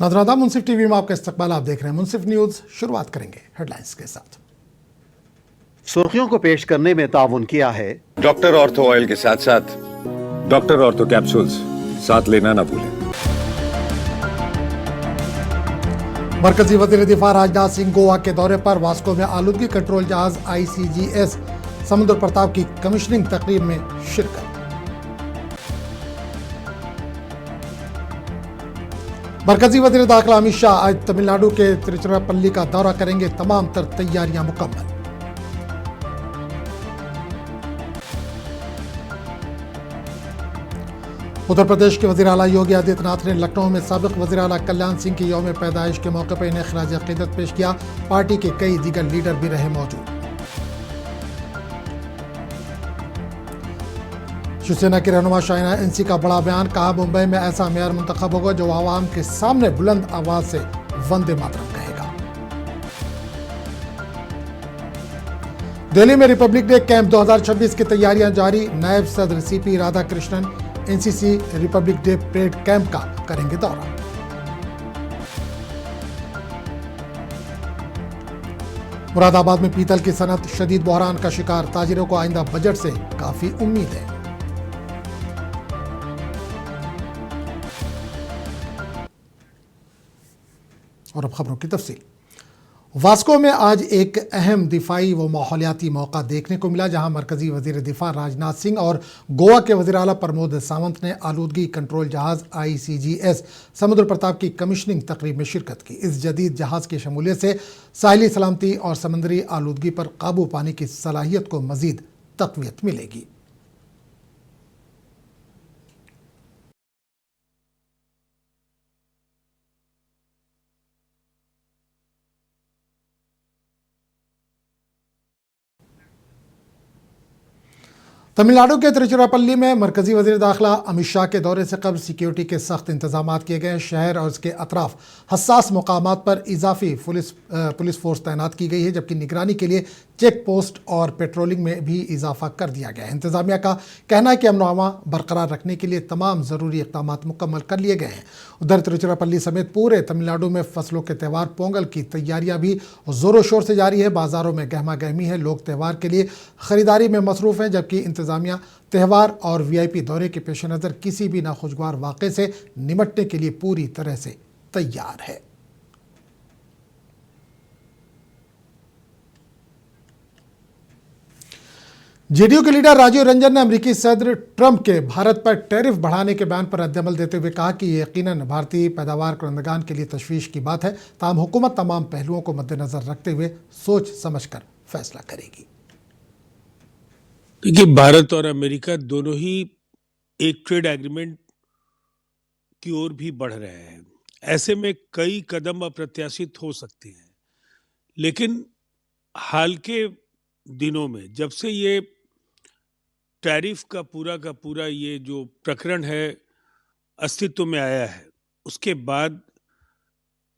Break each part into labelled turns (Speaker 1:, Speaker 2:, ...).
Speaker 1: नाज़रीन, मुंसिफ टीवी में आपका इस्तकबाल। आप देख रहे हैं मुंसिफ न्यूज। शुरुआत करेंगे हेडलाइंस के साथ।
Speaker 2: सुर्खियों को पेश करने में ताउन किया है
Speaker 3: डॉक्टर ऑर्थो ऑयल के साथ साथ
Speaker 4: डॉक्टर ऑर्थो कैप्सूल्स साथ लेना ना भूलें।
Speaker 1: मरकजी वजीर दिफा राजनाथ सिंह गोवा के दौरे पर वास्को में आलूदगी कंट्रोल जहाज ICGS समुद्र प्रताप की कमीशनिंग तकरीब में शिरकत। मरकजी वजीर दाखिला अमित शाह आज तमिलनाडु के तिरुचिरापल्ली का दौरा करेंगे। तमाम तर तैयारियां मुकम्मल। उत्तर प्रदेश के वज़ीर आला योगी आदित्यनाथ ने लखनऊ में साबिक वज़ीर आला कल्याण सिंह की यौम पैदाइश के मौके पर इन्हें खराज अकीदत पेश किया। पार्टी के कई दीगर लीडर भी रहे मौजूद। शिवसेना की रहनुमा शाहीना NC का बड़ा बयान, कहा मुंबई में ऐसा मेयर मुंतखब होगा जो आवाम के सामने बुलंद आवाज से वंदे मातरम कहेगा। दिल्ली में रिपब्लिक डे कैंप 2026 की तैयारियां जारी। नायब सदर CP Radhakrishnan NCC Republic day parade camp का करेंगे दौरा। मुरादाबाद में पीतल की सनत शदीद बहरान का शिकार। ताजिरों को आइंदा बजट से काफी उम्मीद है। और अब खबरों की तफसील। वास्को में आज एक अहम दिफाई व माहौलियाती मौका देखने को मिला, जहां मरकजी वजीर दिफा राजनाथ सिंह और गोवा के वज़ीर आला प्रमोद सावंत ने आलूदगी कंट्रोल जहाज ICGS समुद्र प्रताप की कमीशनिंग तकरीब में शिरकत की। इस जदीद जहाज की शमूलियत से साहिली सलामती और समंदरी आलूदगी पर काबू पाने की सलाहियत को मजीद तक़वियत मिलेगी। तमिलनाडु के तिरुचिरापल्ली में मरकजी वजीर दाखिला अमित शाह के दौरे से कबल सिक्योरिटी के सख्त इंतजाम किए गए। शहर और उसके अतराफ हसास मकामात पर इजाफी पुलिस फोर्स तैनात की गई है, जबकि निगरानी के लिए चेक पोस्ट और पेट्रोलिंग में भी इजाफा कर दिया गया है। इंतजामिया का कहना है कि अमन अमा बरकरार रखने के लिए तमाम ज़रूरी इक़दाम मुकम्मल कर लिए गए हैं। उधर तिरुचिरापल्ली समेत पूरे तमिलनाडु में फसलों के त्यौहार पोंगल की तैयारियां भी ज़ोरों शोर से जारी है। बाज़ारों में गहमा गहमी है। लोग त्यौहार के लिए ख़रीदारी में मसरूफ़ हैं, जबकि इंतजामिया त्यौहार और VIP दौरे के पेश नज़र किसी भी नाखुशगवार वाक़े से निमटने के लिए पूरी तरह से तैयार है। JDU के लीडर राजीव रंजन ने अमेरिकी सदर ट्रंप के भारत पर टैरिफ बढ़ाने के बयान पर रद्दअमल देते हुए कहा कि ये यकीनन भारतीय पैदावार करंदगान के लिए तशवीश की बात है। ताहम हुकूमत तमाम पहलुओं को मद्देनजर रखते हुए सोच समझकर फैसला करेगी।
Speaker 5: देखिए, भारत और अमेरिका दोनों ही एक ट्रेड एग्रीमेंट की ओर भी बढ़ रहे हैं। ऐसे में कई कदम अप्रत्याशित हो सकते हैं, लेकिन हाल के दिनों में जब से ये टैरिफ का पूरा ये जो प्रकरण है अस्तित्व में आया है, उसके बाद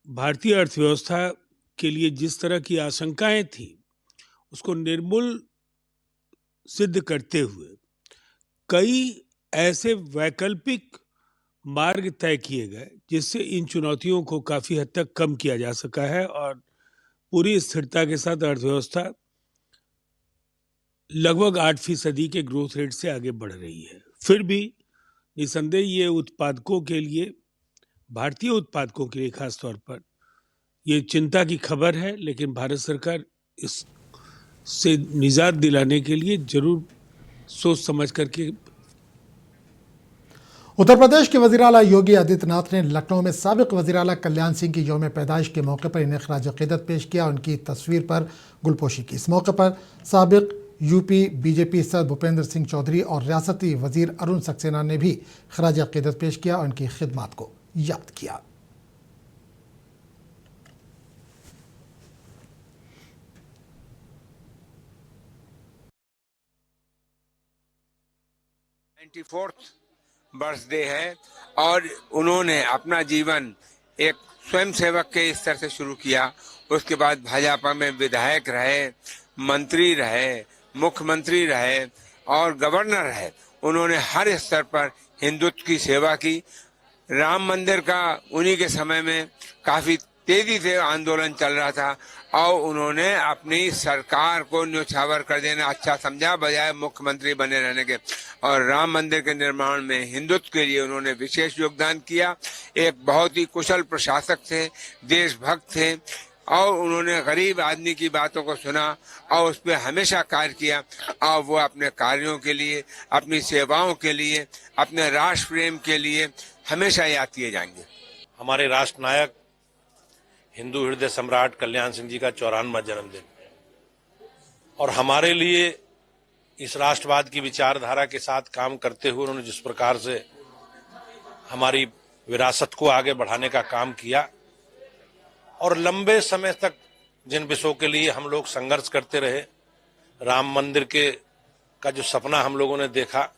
Speaker 5: भारतीय अर्थव्यवस्था के लिए जिस तरह की आशंकाएं थी उसको निर्मूल सिद्ध करते हुए कई ऐसे वैकल्पिक मार्ग तय किए गए जिससे इन चुनौतियों को काफी हद तक कम किया जा सका है और पूरी स्थिरता के साथ अर्थव्यवस्था लगभग 8% के ग्रोथ रेट से आगे बढ़ रही है। फिर भी निसंदेह ये उत्पादकों के लिए, भारतीय उत्पादकों के लिए खास तौर पर ये चिंता की खबर है, लेकिन भारत सरकार इस से निजात दिलाने के लिए जरूर सोच समझ करके।
Speaker 1: उत्तर प्रदेश के वज़ीर आला योगी आदित्यनाथ ने लखनऊ में साबिक वज़ीर आला कल्याण सिंह की यौम पैदाइश के मौके पर इन्हें खराज अकीदत पेश किया। उनकी तस्वीर पर गुलपोशी की। इस मौके पर साबिक UP BJP सदर भूपेंद्र सिंह चौधरी और रियासती वज़ीर अरुण सक्सेना ने भी खराज अकीदत पेश किया और उनकी खिदमत को याद किया।
Speaker 6: बर्थडे है और उन्होंने अपना जीवन एक स्वयं सेवक के स्तर से शुरू किया। उसके बाद भाजपा में विधायक रहे, मंत्री रहे, मुख्यमंत्री रहे और गवर्नर रहे। उन्होंने हर स्तर पर हिंदुत्व की सेवा की। राम मंदिर का उन्हीं के समय में काफी तेजी से आंदोलन चल रहा था और उन्होंने अपनी सरकार को न्योछावर कर देना अच्छा समझा बजाय मुख्यमंत्री बने रहने के। और राम मंदिर के निर्माण में हिंदुत्व के लिए उन्होंने विशेष योगदान किया। एक बहुत ही कुशल प्रशासक थे, देशभक्त थे और उन्होंने गरीब आदमी की बातों को सुना और उस पर हमेशा कार्य किया और वो अपने कार्यों के लिए, अपनी सेवाओं के लिए, अपने राष्ट्र प्रेम के लिए हमेशा याद किए जाएंगे।
Speaker 7: हमारे राष्ट्र नायक हिंदू हृदय सम्राट कल्याण सिंह जी का 54वां जन्मदिन और हमारे लिए इस राष्ट्रवाद की विचारधारा के साथ काम करते हुए उन्होंने जिस प्रकार से हमारी विरासत को आगे बढ़ाने का काम किया और लंबे समय तक जिन विषयों के लिए हम लोग संघर्ष करते रहे, राम मंदिर का जो सपना हम लोगों ने देखा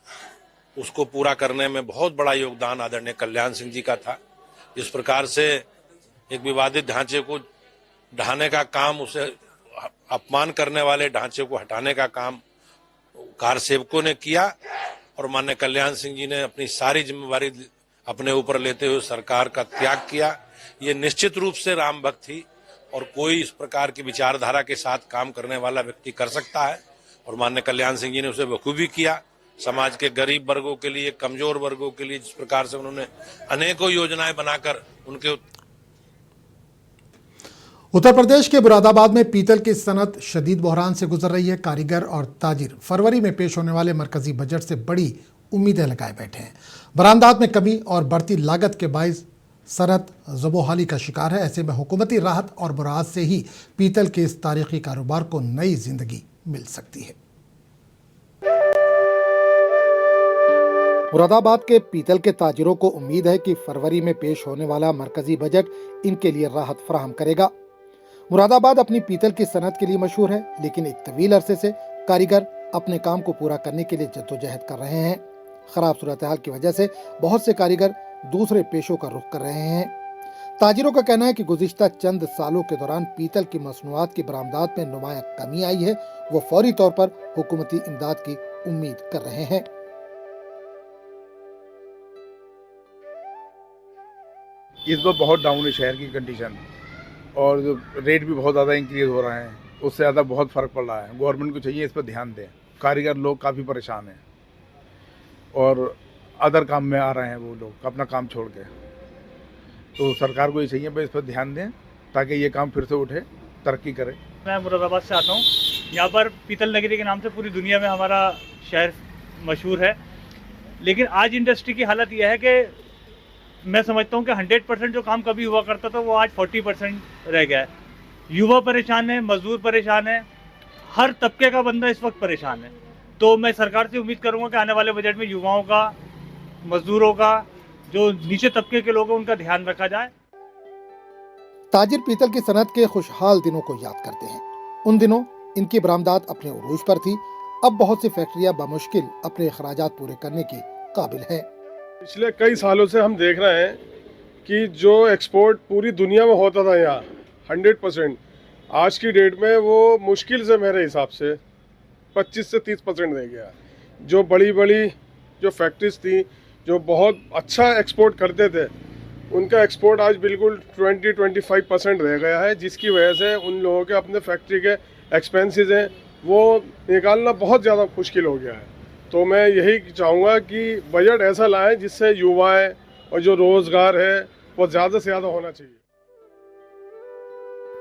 Speaker 7: उसको पूरा करने में बहुत बड़ा योगदान आदरणीय कल्याण सिंह जी का था। जिस प्रकार से एक विवादित ढांचे को ढहाने का काम, उसे अपमान करने वाले ढांचे को हटाने का काम कार सेवकों ने किया और माननीय कल्याण सिंह जी ने अपनी सारी जिम्मेवारी अपने ऊपर लेते हुए सरकार का त्याग किया। ये निश्चित रूप से राम भक्त थी और कोई इस प्रकार की विचारधारा के साथ काम करने वाला व्यक्ति कर सकता है और माननीय कल्याण सिंह जी ने उसे बखूबी किया। समाज के गरीब वर्गों के लिए, कमजोर वर्गों के लिए जिस प्रकार से उन्होंने अनेकों योजनाएं बनाकर उनके।
Speaker 1: उत्तर प्रदेश के मुरादाबाद में पीतल की सनत शदीद बहरान से गुजर रही है। कारीगर और ताजिर फरवरी में पेश होने वाले मरकजी बजट से बड़ी उम्मीदें लगाए बैठे हैं। बरामदात में कमी और बढ़ती लागत के बायस सनत ज़बोहाली का शिकार है। ऐसे में हुकूमती राहत और मुराद से ही पीतल के इस तारीखी कारोबार को नई जिंदगी मिल सकती है। मुरादाबाद के पीतल के ताजिरों को उम्मीद है कि फरवरी में पेश होने वाला मरकजी बजट इनके लिए राहत फराहम करेगा। मुरादाबाद अपनी पीतल की सनत के लिए मशहूर है, लेकिन एक तवील अरसे से कारीगर अपने काम को पूरा करने के लिए जद्दोजहद कर रहे हैं। खराब सूरत हाल की वजह से बहुत से कारीगर दूसरे पेशों का रुख कर रहे हैं। ताजिरों का कहना है कि गुज़िश्ता चंद सालों के दौरान पीतल की मसनूआत की बरामदात में नुमाया कमी आई है। वो फौरी तौर पर हुकूमती इमदाद की उम्मीद कर रहे हैं।
Speaker 8: इस बार बहुत डाउन है शहर की कंडीशन और जो रेट भी बहुत ज़्यादा इंक्रीज हो रहे हैं, उससे ज़्यादा बहुत फ़र्क पड़ रहा है। गवर्नमेंट को चाहिए इस पर ध्यान दें। कारीगर लोग काफ़ी परेशान हैं और अदर काम में आ रहे हैं वो लोग अपना काम छोड़ के। तो सरकार को ये चाहिए भाई इस पर ध्यान दें ताकि ये काम फिर से उठे, तरक्की करे।
Speaker 9: मैं मुरादाबाद से आता हूँ। यहाँ पर पीतल नगरी के नाम से पूरी दुनिया में हमारा शहर मशहूर है, लेकिन आज इंडस्ट्री की हालत यह है कि मैं समझता हूँ कि 100% जो काम कभी हुआ करता था वो आज 40% रह गया है। युवा परेशान है, मजदूर परेशान है, हर तबके का बंदा इस वक्त परेशान है। तो मैं सरकार से उम्मीद करूँगा कि आने वाले बजट में युवाओं का, मजदूरों का, जो नीचे तबके के लोग हैं उनका ध्यान रखा जाए।
Speaker 1: ताजिर पीतल की सनत के खुशहाल दिनों को याद करते हैं। उन दिनों इनकी बरामदात अपने उरूज पर थी। अब बहुत सी फैक्ट्रियां बमुश्किल अपने अखराजात पूरे करने की काबिल हैं।
Speaker 10: पिछले कई सालों से हम देख रहे हैं कि जो एक्सपोर्ट पूरी दुनिया में होता था यहाँ 100%, आज की डेट में वो मुश्किल से मेरे हिसाब से 25 से 30% रह गया। जो बड़ी बड़ी जो फैक्ट्रीज थी जो बहुत अच्छा एक्सपोर्ट करते थे, उनका एक्सपोर्ट आज बिल्कुल 20-25% रह गया है, जिसकी वजह से उन लोगों के अपने फैक्ट्री के एक्सपेंसेस हैं वो निकालना बहुत ज़्यादा मुश्किल हो गया है। तो मैं यही चाहूँगा कि बजट ऐसा लाएं जिससे युवाएं और जो रोजगार है वो ज़्यादा से ज़्यादा होना चाहिए।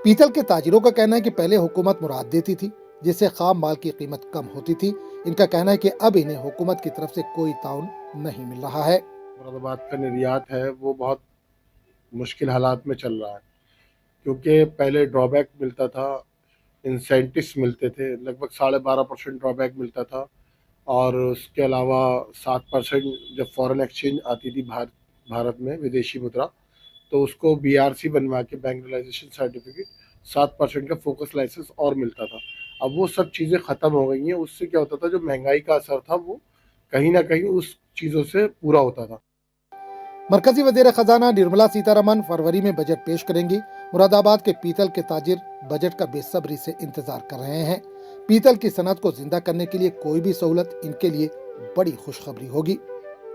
Speaker 1: पीतल के ताजिरों का कहना है कि पहले हुकूमत मुराद देती थी जिससे खाम माल की कीमत कम होती थी। इनका कहना है कि अब इन्हें हुकूमत की तरफ से कोई ताउन नहीं मिल रहा है।
Speaker 11: मुरादाबाद का निर्यात है वो बहुत मुश्किल हालात में चल रहा है, क्योंकि पहले ड्रॉबैक मिलता था, इंसेंटिव्स मिलते थे, लगभग 12.5% ड्रॉबैक मिलता था और उसके अलावा 7% जब फॉरेन एक्सचेंज आती थी भारत में विदेशी मुद्रा, तो उसको BRC बनवा के बैंक रियलाइजेशन सर्टिफिकेट 7% का फोकस लाइसेंस और मिलता था। अब वो सब चीज़ें ख़त्म हो गई हैं। उससे क्या होता था, जो महंगाई का असर था वो कहीं ना कहीं उस चीज़ों से पूरा होता था।
Speaker 1: मरकजी वज़ीर ख़जाना निर्मला सीतारमन फरवरी में बजट पेश करेंगी। मुरादाबाद के पीतल के ताजिर बजट का बेसब्री से इंतजार कर रहे हैं। पीतल की सनत को जिंदा करने के लिए कोई भी सहूलत इनके लिए बड़ी खुशखबरी होगी।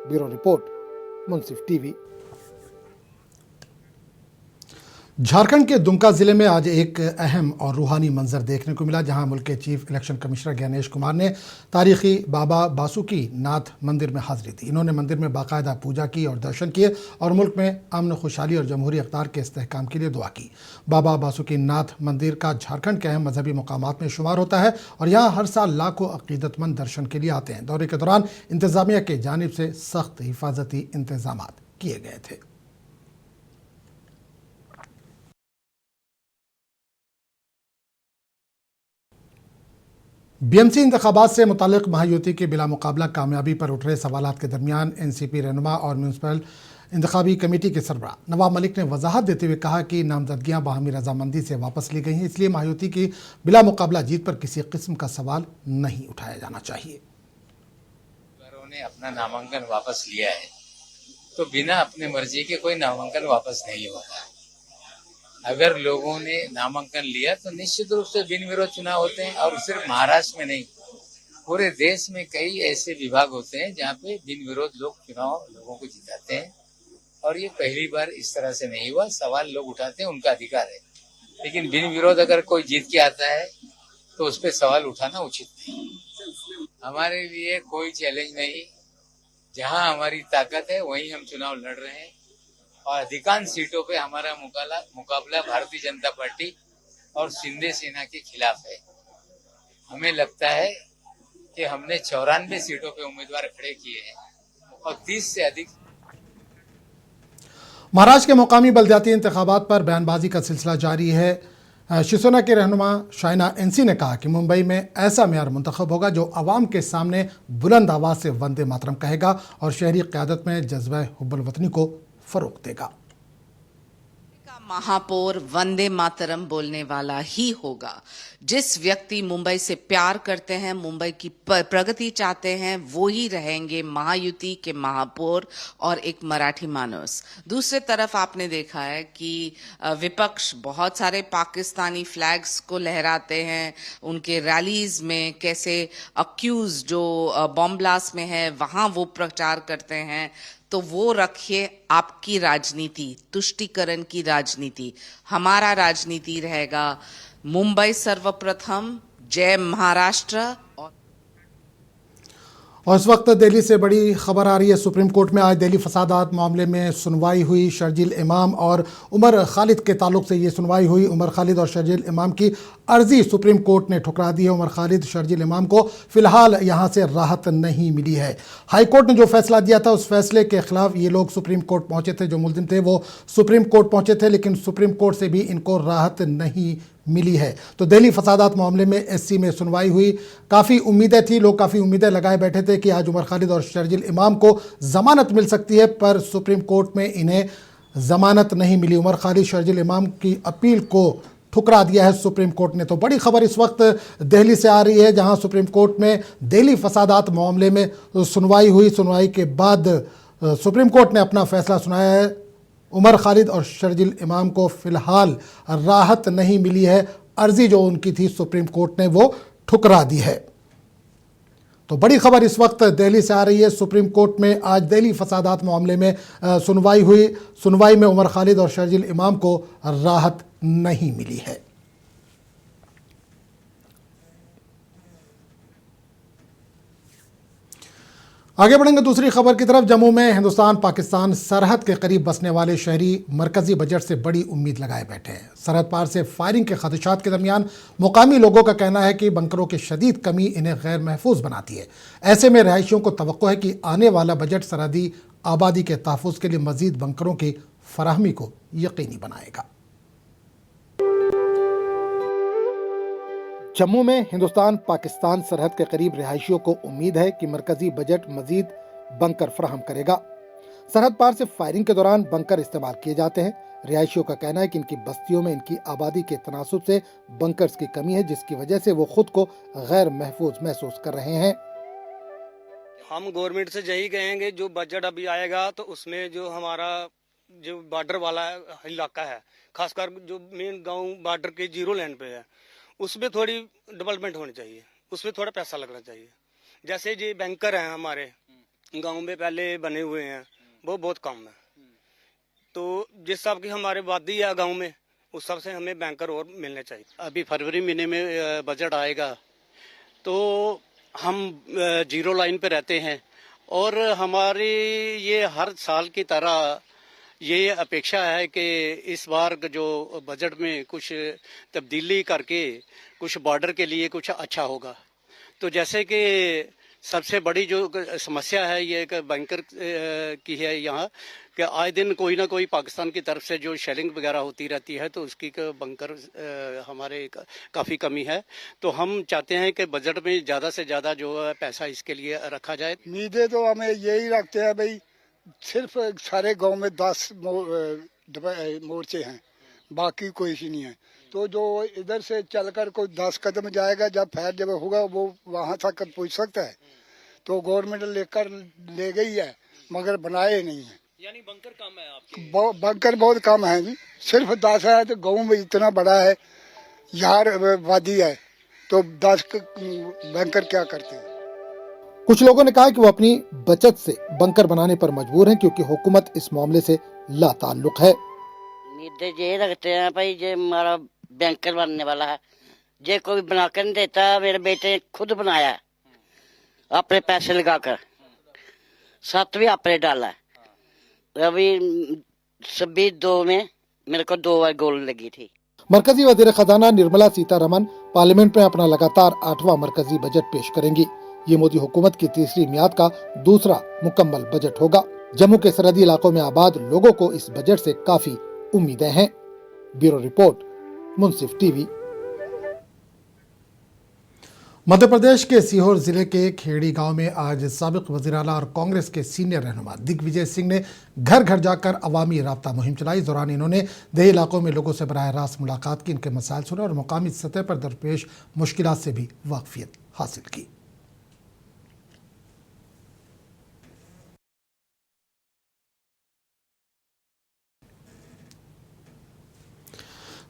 Speaker 1: ब्यूरो रिपोर्ट, मुंसिफ टीवी। झारखंड के दुमका जिले में आज एक अहम और रूहानी मंजर देखने को मिला, जहां मुल्क के chief election commissioner Gyanesh Kumar ने तारीखी बाबा बासुकी नाथ मंदिर में हाजिरी दी। इन्होंने मंदिर में बाकायदा पूजा की और दर्शन किए और मुल्क में अमन, खुशहाली और जमहूरी इक़्तिदार के इस्तेहकाम के लिए दुआ की। बाबा बासुकी नाथ मंदिर का झारखंड के अहम मजहबी मकामात में शुमार होता है और यहाँ हर साल लाखों अकीदतमंद दर्शन के लिए आते हैं। दौरे के दौरान इंतजामिया की जानिब से सख्त हिफाजती इंतजाम किए गए थे। बीएमसी इंतखाबात से मुतालिक महायुति की बिला मुकाबला कामयाबी पर उठ रहे सवालात के दरमियान एनसीपी रहनुमा और म्यूनसिपल इंतखाबी कमेटी के सरबराह नवाब मलिक ने वजाहत देते हुए कहा कि नामजदगियां बाहमी रजामंदी से वापस ली गई हैं, इसलिए महायुति की बिला मुकाबला जीत पर किसी किस्म का सवाल नहीं उठाया जाना चाहिए।
Speaker 12: उन्होंने अपना नामांकन वापस लिया है तो बिना अपने मर्जी के कोई नामांकन वापस नहीं होता। अगर लोगों ने नामांकन लिया तो निश्चित रूप से बिन विरोध चुनाव होते हैं, और सिर्फ महाराष्ट्र में नहीं, पूरे देश में कई ऐसे विभाग होते हैं जहाँ पे बिन विरोध लोग चुनाव लोगों को जिताते हैं, और ये पहली बार इस तरह से नहीं हुआ। सवाल लोग उठाते हैं, उनका अधिकार है, लेकिन बिन विरोध अगर कोई जीत के आता है तो उस पर सवाल उठाना उचित नहीं। हमारे लिए कोई चैलेंज नहीं, जहाँ हमारी ताकत है वहीं हम चुनाव लड़ रहे हैं, और अधिकांश सीटों पे हमारा मुकाबला भारतीय जनता पार्टी और शिंदे सेना के खिलाफ है। हमें लगता है कि हमने 94 सीटों पे उम्मीदवार खड़े किए हैं और 30 से अधिक।
Speaker 1: महाराष्ट्र के मुकामी बलदियाती इंतखाबात पर बयानबाजी का सिलसिला जारी है। शिवसेना के रहनुमा शाइना एनसी ने कहा कि मुंबई में ऐसा मेयर मुंतखब होगा जो अवाम के सामने बुलंद आवाज से वंदे मातरम कहेगा और शहरी क़यादत में जज्बा हुब्बुल वतनी को फरोग देगा।
Speaker 13: महापौर वंदे मातरम बोलने वाला ही होगा। जिस व्यक्ति मुंबई से प्यार करते हैं, मुंबई की प्रगति चाहते हैं, वो ही रहेंगे महायुति के महापौर और एक मराठी मानस। दूसरे तरफ आपने देखा है कि विपक्ष बहुत सारे पाकिस्तानी फ्लैग्स को लहराते हैं, उनके रैलीज में कैसे अक्यूज जो बॉम्ब ब्लास्ट में है वहां वो प्रचार करते हैं। तो वो रखिए आपकी राजनीति, तुष्टीकरण की राजनीति। हमारा राजनीति रहेगा मुंबई सर्वप्रथम, जय महाराष्ट्र।
Speaker 1: और इस वक्त दिल्ली से बड़ी खबर आ रही है। सुप्रीम कोर्ट में आज दिल्ली फसादात मामले में सुनवाई हुई। शर्जील इमाम और उमर खालिद के ताल्लुक से ये सुनवाई हुई। उमर खालिद और शर्जील इमाम की अर्जी सुप्रीम कोर्ट ने ठुकरा दी है। उमर खालिद, शर्जील इमाम को फिलहाल यहां से राहत नहीं मिली है। हाई कोर्ट ने जो फैसला दिया था उस फैसले के खिलाफ ये लोग सुप्रीम कोर्ट पहुंचे थे। जो मुल्जिम थे वो सुप्रीम कोर्ट पहुंचे थे, लेकिन सुप्रीम कोर्ट से भी इनको राहत नहीं मिली है। तो दिल्ली फसादात मामले में एससी में सुनवाई हुई। काफ़ी उम्मीदें थी, लोग काफ़ी उम्मीदें लगाए बैठे थे कि आज उमर खालिद और शर्जील इमाम को ज़मानत मिल सकती है, पर सुप्रीम कोर्ट में इन्हें ज़मानत नहीं मिली। उमर खालिद, शर्जील इमाम की अपील को ठुकरा दिया है सुप्रीम कोर्ट ने। तो बड़ी खबर इस वक्त दिल्ली से आ रही है, जहां सुप्रीम कोर्ट में दिल्ली फसादात मामले में सुनवाई हुई। सुनवाई के बाद सुप्रीम कोर्ट ने अपना फैसला सुनाया है। उमर खालिद और शर्जील इमाम को फ़िलहाल राहत नहीं मिली है। अर्जी जो उनकी थी सुप्रीम कोर्ट ने वो ठुकरा दी है। तो बड़ी खबर इस वक्त दिल्ली से आ रही है। सुप्रीम कोर्ट में आज दिल्ली फसादात मामले में सुनवाई हुई। सुनवाई में उमर खालिद और शर्जील इमाम को राहत नहीं मिली है। आगे बढ़ेंगे दूसरी खबर की तरफ। जम्मू में हिंदुस्तान पाकिस्तान सरहद के करीब बसने वाले शहरी मरकजी बजट से बड़ी उम्मीद लगाए बैठे हैं। सरहद पार से फायरिंग के खदशात के दरमियान मुकामी लोगों का कहना है कि बंकरों की शदीद कमी इन्हें गैर महफूज बनाती है। ऐसे में रहायशियों को तवक्को है कि आने वाला बजट सरहदी आबादी के तहफ़्फ़ुज़ के लिए मज़ीद बंकरों की फराहमी को यकीनी बनाएगा। जम्मू में हिंदुस्तान पाकिस्तान सरहद के करीब रिहायशियों को उम्मीद है कि मरकजी बजट मजीद बंकर फराहम करेगा। सरहद पार से फायरिंग के दौरान बंकर इस्तेमाल किए जाते हैं। रिहायशियों का कहना है कि इनकी बस्तियों में इनकी आबादी के तनासुब से बंकर्स की कमी है, जिसकी वजह से वो खुद को गैर महफूज महसूस कर रहे हैं।
Speaker 14: हम गवर्नमेंट से यही कहेंगे, जो बजट अभी आएगा तो उसमें जो हमारा जो बॉर्डर वाला इलाका है, खासकर जो मेन गाँव बॉर्डर के जीरो लाइन पे है, उसमें थोड़ी डेवलपमेंट होनी चाहिए, उसमें थोड़ा पैसा लगना चाहिए। जैसे ये बैंकर हैं हमारे गांव में पहले बने हुए हैं, वो बहुत कम है। तो जिस हिसाब की हमारे वादी है गांव में, उस सब से हमें बैंकर और मिलने चाहिए।
Speaker 15: अभी फरवरी महीने में बजट आएगा तो हम जीरो लाइन पे रहते हैं और हमारी ये हर साल की तरह ये अपेक्षा है कि इस बार जो बजट में कुछ तब्दीली करके कुछ बॉर्डर के लिए कुछ अच्छा होगा। तो जैसे कि सबसे बड़ी जो समस्या है ये कि बैंकर की है यहाँ कि आए दिन कोई ना कोई पाकिस्तान की तरफ से जो शेलिंग वगैरह होती रहती है तो उसकी बैंकर हमारे काफ़ी कमी है। तो हम चाहते हैं कि बजट में ज़्यादा से ज़्यादा जो है पैसा इसके लिए रखा जाए।
Speaker 16: उम्मीदें तो हमें यही रखते हैं भाई, सिर्फ सारे गांव में 10 मोर्चे हैं, बाकी कोई ही नहीं है। तो जो इधर से चलकर कोई 10 कदम जाएगा, जब होगा वो वहाँ तक पहुँच सकता है। तो गवर्नमेंट ले गई है मगर बनाए नहीं है।
Speaker 9: यानी बंकर कम है आपके?
Speaker 16: बंकर बहुत कम है जी, सिर्फ 10 है। तो गाँव में इतना बड़ा है, यार वादी है, तो 10 बंकर क्या करते हैं।
Speaker 1: कुछ लोगों ने कहा कि वो अपनी बचत से बंकर बनाने पर मजबूर हैं क्योंकि हुकूमत इस मामले से लाताल्लुक है।
Speaker 17: उम्मीदें ये रखते हैं भाई, ये हमारा बैंकर बनने वाला है, ये कोई बनाकर नहीं देता। मेरे बेटे ने खुद बनाया अपने पैसे लगाकर, 7 भी आपने डाला है। अभी 26-2 में मेरे को 2 बार गोल लगी थी।
Speaker 1: मरकजी वजीर खजाना निर्मला सीतारमन पार्लियामेंट में अपना लगातार 8वां मरकजी बजट पेश करेंगी। ये मोदी हुकूमत की तीसरी मियाद का दूसरा मुकम्मल बजट होगा। जम्मू के सरहदी इलाकों में आबाद लोगों को इस बजट से काफी उम्मीदें हैं। ब्यूरो रिपोर्ट, मुंसिफ टीवी। मध्य प्रदेश के सीहोर जिले के खेड़ी गांव में आज साबिक वज़ीर आला और कांग्रेस के सीनियर रहनुमा दिग्विजय सिंह ने घर घर जाकर अवामी राब्ता मुहिम चलाई। इस दौरान इन्होंने देही इलाकों में लोगों से बराह रास्त मुलाकात की, इनके मसाइल सुने और मुकामी सतह पर दरपेश मुश्किलात से भी वाकफियत हासिल की।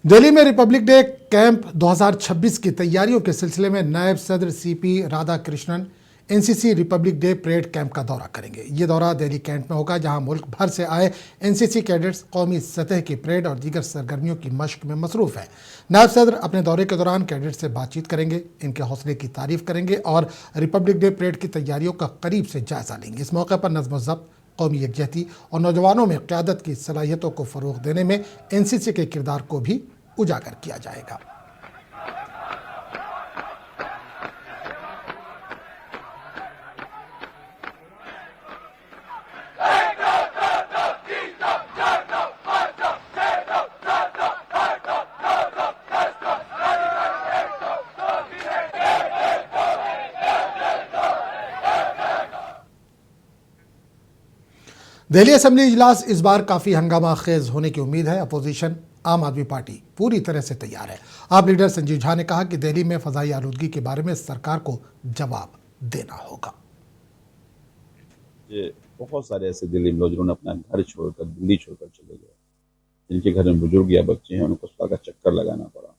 Speaker 1: दिल्ली में रिपब्लिक डे कैंप 2026 की तैयारियों के सिलसिले में नायब सदर CP Radhakrishnan NCC Republic day parade camp का दौरा करेंगे। ये दौरा दिल्ली कैंट में होगा, जहां मुल्क भर से आए एनसीसी कैडेट्स कौमी सतह की परेड और दीगर सरगर्मियों की मशक में मसरूफ हैं। नायब सदर अपने दौरे के दौरान कैडेट से बातचीत करेंगे, इनके हौसले की तारीफ करेंगे और रिपब्लिक डे परेड की तैयारियों का करीब से जायजा लेंगे। इस मौके पर नज़्म ज़ब्त, कौमी यकजहती और नौजवानों में क़यादत की सलाहियतों को फ़रोग़ देने में एनसीसी के किरदार को भी उजागर किया जाएगा। दिल्ली असेंबली इजलास इस बार काफ़ी हंगामा खेज होने की उम्मीद है। अपोजिशन आम आदमी पार्टी पूरी तरह से तैयार है। आप लीडर संजीव झा ने कहा कि दिल्ली में फ़ज़ाई आलूदगी के बारे में सरकार को जवाब देना होगा।
Speaker 18: ये बहुत सारे ऐसे दिल्ली लोग जिन्होंने अपना घर छोड़कर दिल्ली छोड़कर चले गए, जिनके घर में बुजुर्ग या बच्चे हैं, उनको अस्पताल का चक्कर लगाना पड़ा।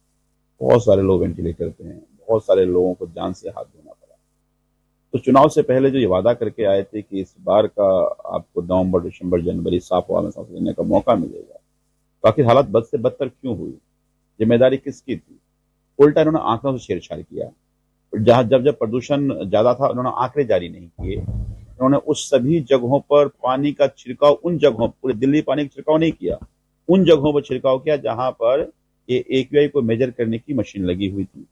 Speaker 18: बहुत सारे लोग वेंटिलेटर पे हैं, बहुत सारे लोगों को जान से हाथ धोना पड़ा। तो चुनाव से पहले जो ये वादा करके आए थे कि इस बार का आपको नवंबर, दिसंबर, जनवरी साफ हवा में सांस लेने का मौका मिलेगा, तो आखिर हालत बद से बदतर क्यों हुई? जिम्मेदारी किसकी थी? उल्टा इन्होंने आंकड़ों से छेड़छाड़ किया। जहां जब प्रदूषण ज्यादा था उन्होंने आंकड़े जारी नहीं किए। उन्होंने उस सभी जगहों पर पानी का छिड़काव, उन जगहों, पूरे दिल्ली पानी का छिड़काव नहीं किया, उन जगहों पर छिड़काव किया जहां पर ये AQI को मेजर करने की मशीन लगी हुई थी।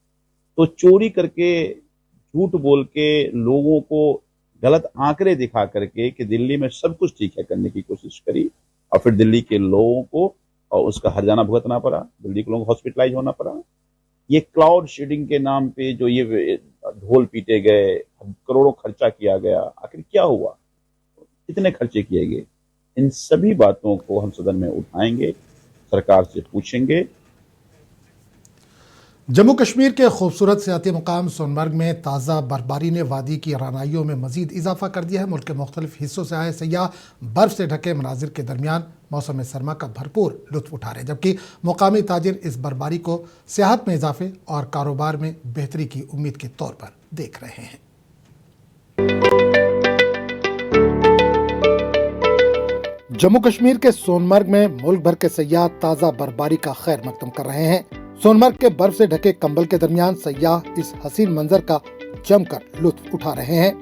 Speaker 18: तो चोरी करके, झूठ बोल के, लोगों को गलत आंकड़े दिखा करके कि दिल्ली में सब कुछ ठीक है करने की कोशिश करी, और फिर दिल्ली के लोगों को और उसका हर्जाना भुगतना पड़ा, दिल्ली के लोगों को हॉस्पिटलाइज होना पड़ा। ये क्लाउड शेडिंग के नाम पे जो ये ढोल पीटे गए, करोड़ों खर्चा किया गया, आखिर क्या हुआ? कितने खर्चे किए गए? इन सभी बातों को हम सदन में उठाएंगे, सरकार से पूछेंगे।
Speaker 1: जम्मू कश्मीर के खूबसूरत सियाती मुकाम सोनमर्ग में ताज़ा बर्फबारी ने वादी की रानाइयों में मजीद इजाफा कर दिया है। मुल्क के मुख्तलिफ हिस्सों से आए सयाह बर्फ से ढके मनाजिर के दरमियान मौसम सरमा का भरपूर लुत्फ उठा रहे हैं, जबकि मुकामी ताजिर इस बर्फबारी को सियाहत में इजाफे और कारोबार में बेहतरी की उम्मीद के तौर पर देख रहे हैं। जम्मू कश्मीर के सोनमर्ग में मुल्क भर के सयाह ताज़ा बर्फबारी का खैर मकदम कर रहे हैं। सोनमर्ग के बर्फ से ढके कंबल के दरमियान सयाह इस हसीन मंजर का जमकर लुत्फ उठा रहे हैं।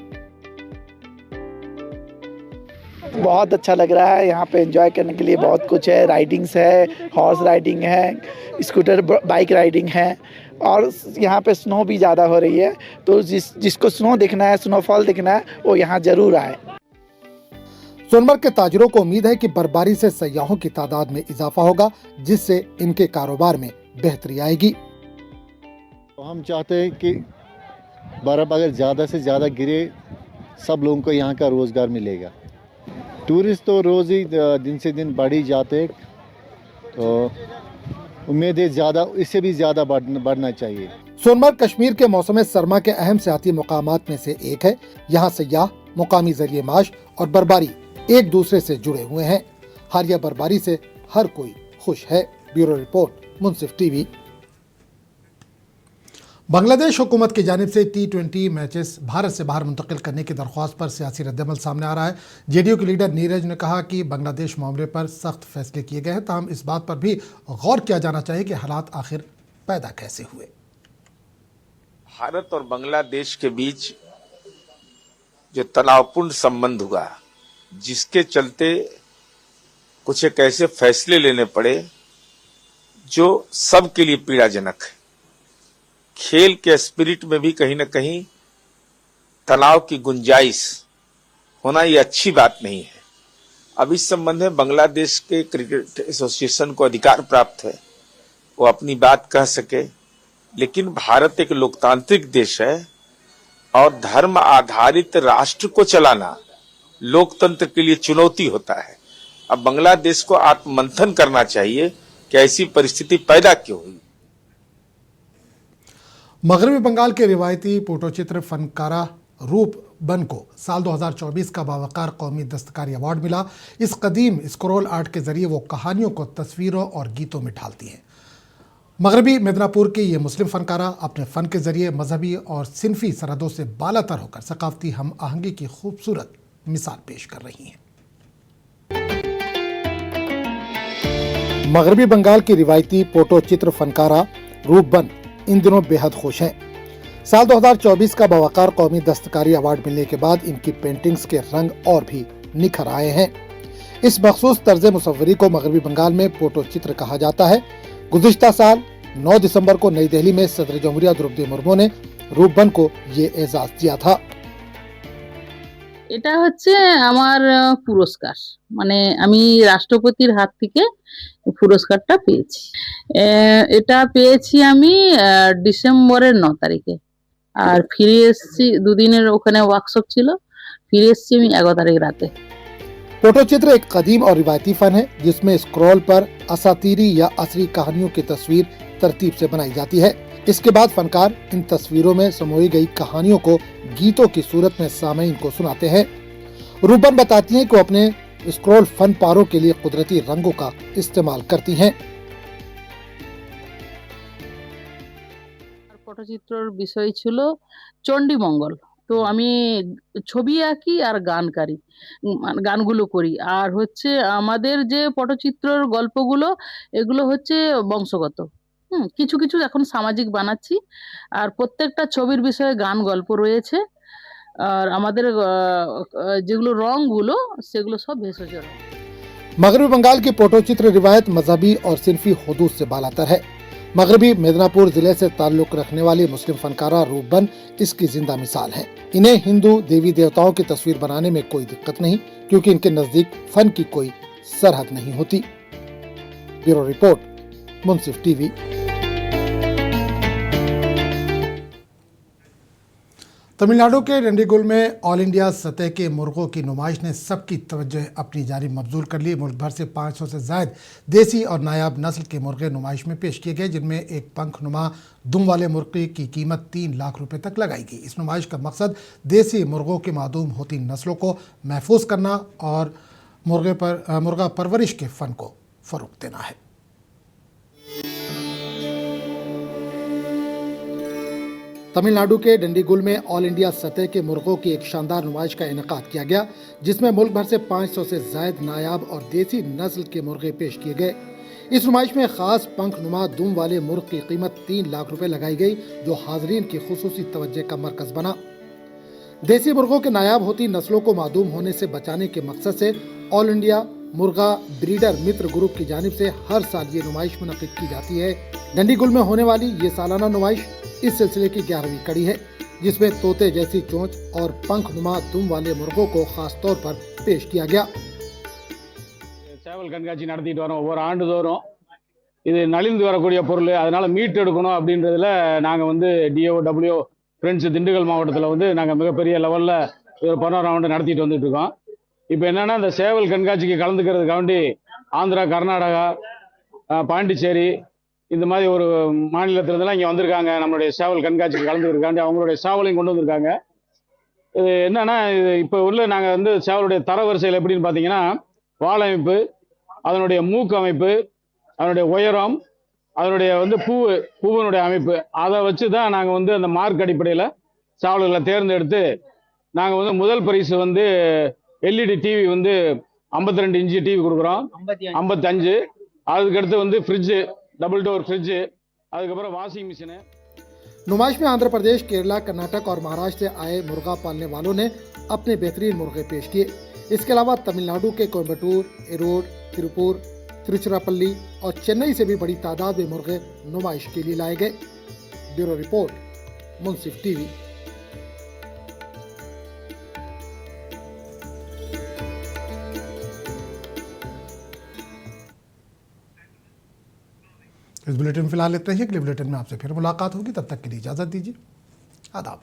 Speaker 19: बहुत अच्छा लग रहा है, यहाँ पे एंजॉय करने के लिए बहुत कुछ है। राइडिंग्स है, हॉर्स राइडिंग है, स्कूटर बाइक राइडिंग है और यहाँ पे स्नो भी ज़्यादा हो रही है। तो जिसको स्नो देखना है, स्नोफॉल देखना है, वो यहाँ जरूर आए।
Speaker 1: सोनमर्ग के ताजिरों को उम्मीद है कि बर्फबारी से सयाहों की तादाद में इजाफा होगा, जिससे इनके कारोबार में बेहतरी आएगी।
Speaker 20: तो हम चाहते हैं कि बर्फ अगर ज़्यादा से ज़्यादा गिरे, सब लोगों को यहाँ का रोज़गार मिलेगा। टूरिस्ट तो रोज़ ही दिन से दिन बढ़ ही जाते हैं, तो उम्मीद है ज़्यादा, इससे भी ज़्यादा बढ़ना चाहिए।
Speaker 1: सोनमर्ग कश्मीर के मौसम सरमा के अहम सियाहती मकामात में से एक है। यहाँ सयाह, मुकामी जरिए माश और बर्फबारी एक दूसरे से जुड़े हुए हैं। हालिया बर्फबारी से हर कोई खुश है। ब्यूरो रिपोर्ट, मुंसिफ टीवी। बांग्लादेश हुकूमत की जानिब से T20 मैचेस भारत से बाहर मुंतकिल करने की दरख्वास्त पर सियासी रद्दअमल सामने आ रहा है। जेडीयू के लीडर नीरज ने कहा कि बांग्लादेश मामले पर सख्त फैसले किए गए हैं, ताहम इस बात पर भी गौर किया जाना चाहिए कि हालात आखिर पैदा कैसे हुए।
Speaker 6: भारत और बांग्लादेश के बीच जो तनावपूर्ण संबंध हुआ, जिसके चलते कुछ एक ऐसे फैसले लेने पड़े जो सबके लिए पीड़ाजनक है। खेल के स्पिरिट में भी कहीं न कहीं तनाव की गुंजाइश होना ये अच्छी बात नहीं है। अब इस संबंध में बांग्लादेश के क्रिकेट एसोसिएशन को अधिकार प्राप्त है, वो अपनी बात कह सके, लेकिन भारत एक लोकतांत्रिक देश है और धर्म आधारित राष्ट्र को चलाना लोकतंत्र के लिए चुनौती होता है। अब बांग्लादेश को आत्ममंथन करना चाहिए कि ऐसी परिस्थिति पैदा क्यों हुई।
Speaker 1: मगरबी बंगाल के रिवायती फोटोचित्र फनकारा रूप बन को साल 2024 का बावकार कौमी दस्तकारी अवार्ड मिला। इस कदीम स्क्रॉल आर्ट के जरिए वो कहानियों को तस्वीरों और गीतों में ढालती हैं। मगरबी मिदनापुर की ये मुस्लिम फनकारा अपने फ़न के ज़रिए मजहबी और सिनफी सरहदों से बालातर होकर सकाफती हम आहंगी की खूबसूरत मिसाल पेश कर रही हैं। मगरबी बंगाल की रिवायती फोटो चित्र फनकारा रूपबन इन दिनों बेहद खुश हैं। साल 2024 का बावकार कौमी दस्तकारी अवार्ड मिलने के बाद इनकी पेंटिंग्स के रंग और भी निखर आए हैं। इस मखसूस तर्ज मुसव्वरी को मगरबी बंगाल में फोटो चित्र कहा जाता है। गुज़िश्ता साल 9 दिसंबर को नई दिल्ली में सदर जमहूरिया द्रौपदी मुर्मू ने रूपबन को ये एजाज दिया था।
Speaker 21: এটা হচ্ছে আমার পুরস্কার, মানে আমি রাষ্ট্রপতির হাত থেকে পুরস্কারটা পেয়েছি। এটা পেয়েছি আমি ডিসেম্বরের 9 তারিখে, আর ফিরে এসেছি দুদিনের, ওখানে ওয়ার্কশপ ছিল, ফিরে এসেছি আমি 11 তারিখ রাতে।
Speaker 1: फोटो चित्र एक कदीम और रिवायती फन है जिसमें स्क्रॉल पर असातीरी या असरी कहानियों की तस्वीर तरतीब से बनाई जाती है। इसके बाद फनकार इन तस्वीरों में समोई गई कहानियों को गीतों की सूरत में सामईन को सुनाते हैं। रूबन बताती हैं कि वो अपने स्क्रॉल फन पारों के लिए कुदरती रंगों का इस्तेमाल करती हैं।
Speaker 21: পটচিত্রর বিষয় ছিল চণ্ডীমঙ্গল। তো আমি ছবি আঁকি আর গানগুলো করি। আর হচ্ছে আমাদের যে পটচিত্রর গল্পগুলো, এগুলো হচ্ছে বংশগত। কিছু কিছু এখন সামাজিক বানাচ্ছি, আর প্রত্যেকটা ছবির বিষয়ে গান গল্প রয়েছে। আর আমাদের যেগুলো রংগুলো সেগুলো সব ভেষজ রং।
Speaker 1: मगरबी बंगाल की फोटो चित्र रिवायत मजहबी और सिनफी हुदूद से बालातर है। मगरबी मिदनापुर जिले से ताल्लुक रखने वाली मुस्लिम फनकारा रूपबन इसकी जिंदा मिसाल है। इन्हें हिंदू देवी देवताओं की तस्वीर बनाने में कोई दिक्कत नहीं, क्योंकि इनके नजदीक फन की कोई सरहद नहीं होती। ब्यूरो रिपोर्ट, मुंसिफ टीवी। तमिलनाडु के डंडीगुल में ऑल इंडिया सतह के मुर्गों की नुमाइश ने सबकी तवज्जो अपनी जानिब मबजूल कर ली। मुल्क भर से 500 से ज़ायद देसी और नायाब नस्ल के मुर्गे नुमाइश में पेश किए गए, जिनमें एक पंखनुमा दुम वाले मुर्गे की कीमत 3 लाख रुपए तक लगाई गई। इस नुमाइश का मकसद देसी मुर्गों की मादूम होती नस्लों को महफूज करना और मुर्गा परवरिश के फ़न को फ़रोग़ देना है। तमिलनाडु के डंडीगुल में ऑल इंडिया सतह के मुर्गों की एक शानदार नुमाइश का इनेकाद किया गया, जिसमें मुल्क भर से 500 से जायद नायाब और देसी नस्ल के मुर्गे पेश किए गए। इस नुमाइश में खास पंखनुमा दुम वाले मुर्ग की कीमत 3 लाख रुपए लगाई गई, जो हाजरीन की खुसूसी तवज्जो का मरकज बना। देसी मुर्गों के नायाब होती नस्लों को मादूम होने से बचाने के मकसद से ऑल इंडिया मुर्गा ब्रीडर मित्र ग्रुप की जानिब से हर साल ये नुमाइश मुनक्किद की जाती है। डंडीगुल में होने वाली ये सालाना नुमाइश इस सिलसिले की 11वीं कड़ी है, जिसमें तोते जैसी चोंच और पंखनुमा दुम वाले मुर्गों को खास तौर पर पेश किया गया।
Speaker 2: சேவல் கண்காட்சி நடத்திட்டு வரோம் ஒவ்வொரு ஆண்டுதோறும். இது நலிந்து வரக்கூடிய பொருள், அதனால மீட் எடுக்கணும் அப்படின்றதுல நாங்கள் வந்து DOW ஃப்ரெண்ட்ஸ் திண்டுக்கல் மாவட்டத்தில் வந்து நாங்கள் மிகப்பெரிய லெவலில் ஒரு 11 ரவுண்டு நடத்திட்டு வந்துட்டு இருக்கோம். இப்போ என்னன்னா இந்த சேவல் கண்காட்சிக்கு கலந்துக்கிறதுக்காண்டி ஆந்திரா, கர்நாடகா, பாண்டிச்சேரி இந்த மாதிரி ஒரு மாநிலத்திலிருந்தெல்லாம் இங்கே வந்திருக்காங்க. நம்மளுடைய சேவல் கண்காட்சிக்கு கலந்துக்கிறதுக்காண்டி அவங்களுடைய சேவலையும் கொண்டு வந்திருக்காங்க. இது என்னன்னா இது இப்போ உள்ள நாங்கள் வந்து சேவலுடைய தரவரிசையில் எப்படின்னு பார்த்தீங்கன்னா, வாலமைப்பு, அதனுடைய மூக்கு அமைப்பு, அதனுடைய உயரம், அதனுடைய வந்து பூவினுடைய அமைப்பு, அதை வச்சு தான் நாங்கள் வந்து அந்த மார்க் அடிப்படையில் சேவல்களை தேர்ந்தெடுத்து நாங்கள் வந்து முதல் பரிசு வந்து LED டிவி வந்து 52 இன்ச்சு டிவி கொடுக்குறோம், 55. அதுக்கடுத்து வந்து ஃப்ரிட்ஜு, डबल डोर फ्रिज, அதுக்கப்புறம் வாஷிங் மிஷினு.
Speaker 1: नुमाइश में आंध्र प्रदेश, केरला, कर्नाटक और महाराष्ट्र से आए मुर्गा पालने वालों ने अपने बेहतरीन मुर्गे पेश किए। इसके अलावा तमिलनाडु के कोयम्बटूर, एरोड, तिरुपुर, तिरुचिरापल्ली और चेन्नई से भी बड़ी तादाद में मुर्गे नुमाइश के लिए लाए गए। ब्यूरो रिपोर्ट, मुंसिफ टीवी। इस बुलेटिन में फिलहाल इतना ही। अगले बुलेटिन में आपसे फिर मुलाकात होगी, तब तक के लिए इजाजत दीजिए। आदाब।